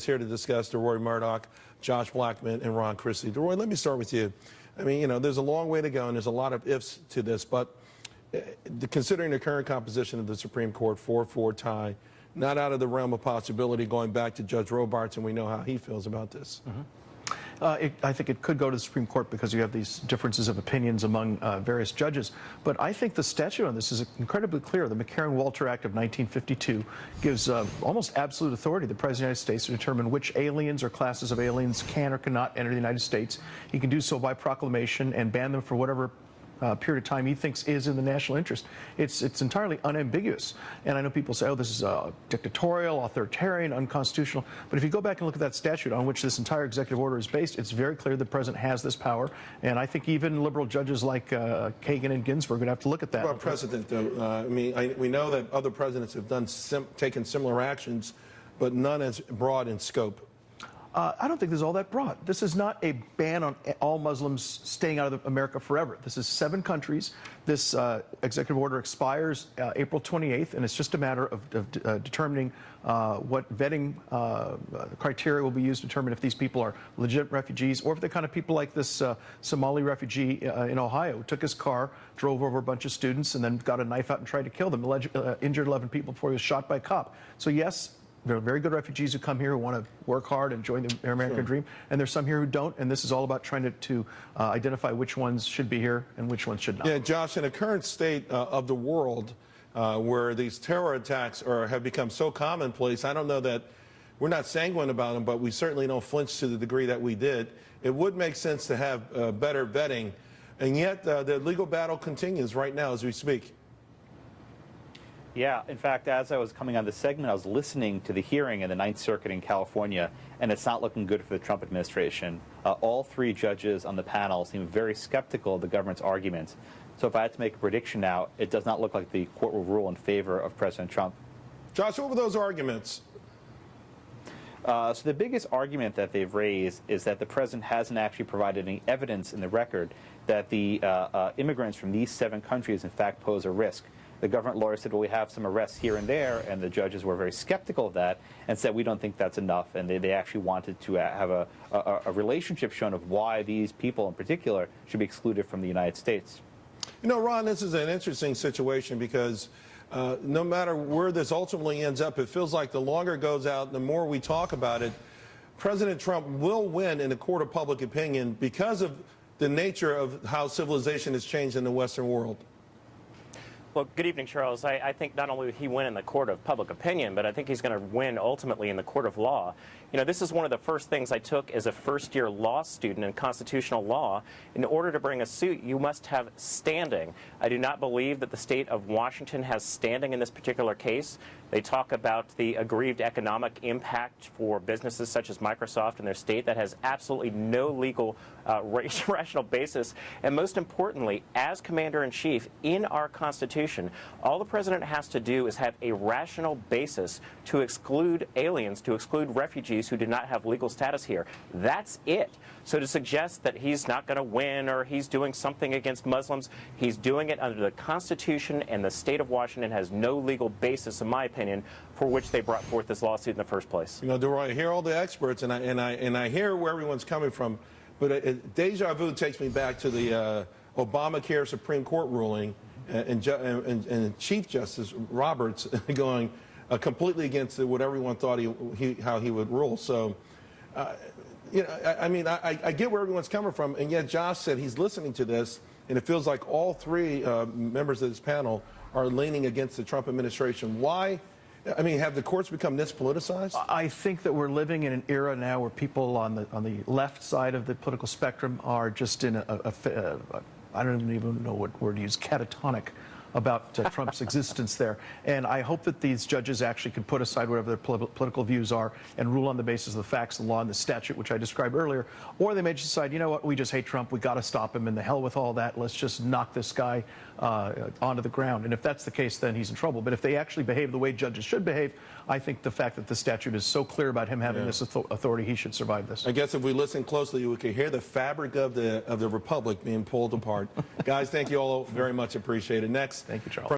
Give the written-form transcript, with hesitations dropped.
here to discuss Deroy Murdock, Josh Blackman, and Ron Christie. Deroy, let me start with you. I mean, you know, there's a long way to go, and there's a lot of ifs to this, but considering the current composition of the Supreme Court, 4-4 tie, not out of the realm of possibility going back to Judge Robarts, and we know how he feels about this. I think it could go to the Supreme Court because you have these differences of opinions among various judges. But I think the statute on this is incredibly clear. The McCarran-Walter Act of 1952 gives almost absolute authority to the President of the United States to determine which aliens or classes of aliens can or cannot enter the United States. He can do so by proclamation and ban them for whatever period of time he thinks is in the national interest. It's entirely unambiguous. And I know people say, oh, this is dictatorial, authoritarian, unconstitutional. But if you go back and look at that statute on which this entire executive order is based, it's very clear the president has this power. And I think even liberal judges like Kagan and Ginsburg would have to look at that. What about precedent, though? We know that other presidents have taken similar actions, but none as broad in scope. I don't think this is all that broad. This is not a ban on all Muslims staying out of America forever. This is 7 countries. This executive order expires April 28th, and it's just a matter of determining what vetting criteria will be used to determine if these people are legitimate refugees or if they're kind of people like this Somali refugee in Ohio who took his car, drove over a bunch of students, and then got a knife out and tried to kill them, injured 11 people before he was shot by a cop. So yes, there are very good refugees who come here who want to work hard and join the American dream, and there's some here who don't, and this is all about trying to identify which ones should be here and which ones should not. Yeah, Josh, in the current state of the world where these terror attacks have become so commonplace, I don't know that we're not sanguine about them, but we certainly don't flinch to the degree that we did. It would make sense to have better vetting, and yet the legal battle continues right now as we speak. Yeah, in fact, as I was coming on this segment, I was listening to the hearing in the Ninth Circuit in California, and it's not looking good for the Trump administration. All 3 judges on the panel seem very skeptical of the government's arguments. So if I had to make a prediction now, it does not look like the court will rule in favor of President Trump. Josh, what were those arguments? So the biggest argument that they've raised is that the president hasn't actually provided any evidence in the record that the immigrants from these 7 countries in fact pose a risk. The government lawyer said, well, we have some arrests here and there, and the judges were very skeptical of that and said, we don't think that's enough, and they actually wanted to have a relationship shown of why these people in particular should be excluded from the United States. You know, Ron, this is an interesting situation because no matter where this ultimately ends up, it feels like the longer it goes out, the more we talk about it, President Trump will win in the court of public opinion because of the nature of how civilization has changed in the Western world. Well, good evening, Charles. I think not only will he win in the court of public opinion, but I think he's going to win ultimately in the court of law. You know, this is one of the first things I took as a first-year law student in constitutional law. In order to bring a suit, you must have standing. I do not believe that the state of Washington has standing in this particular case. They talk about the aggrieved economic impact for businesses such as Microsoft in their state. That has absolutely no legal rational basis. And most importantly, as Commander-in-Chief in our Constitution, all the President has to do is have a rational basis to exclude aliens, to exclude refugees who do not have legal status here. That's it. So to suggest that he's not going to win or he's doing something against Muslims, he's doing it under the Constitution, and the state of Washington has no legal basis, in my opinion, for which they brought forth this lawsuit in the first place. You know, Deroy, I hear all the experts, and I hear where everyone's coming from, but deja vu takes me back to the Obamacare Supreme Court ruling and Chief Justice Roberts going completely against what everyone thought how he would rule. So, you know, I mean, I get where everyone's coming from, and yet Josh said he's listening to this, and it feels like all 3 members of this panel are leaning against the Trump administration. Why? I mean, have the courts become this politicized? I think that we're living in an era now where people on the left side of the political spectrum are just in I don't even know what word to use, catatonic about Trump's existence there. And I hope that these judges actually can put aside whatever their political views are and rule on the basis of the facts, the law, and the statute, which I described earlier. Or they may just decide, you know what, we just hate Trump, we got to stop him, and the hell with all that, let's just knock this guy onto the ground. And if that's the case, then he's in trouble. But if they actually behave the way judges should behave, I think the fact that the statute is so clear about him having this authority, he should survive this. I guess if we listen closely, we could hear the fabric of the republic being pulled apart. Guys, thank you all very much. Appreciate it. Next. Thank you, Charles.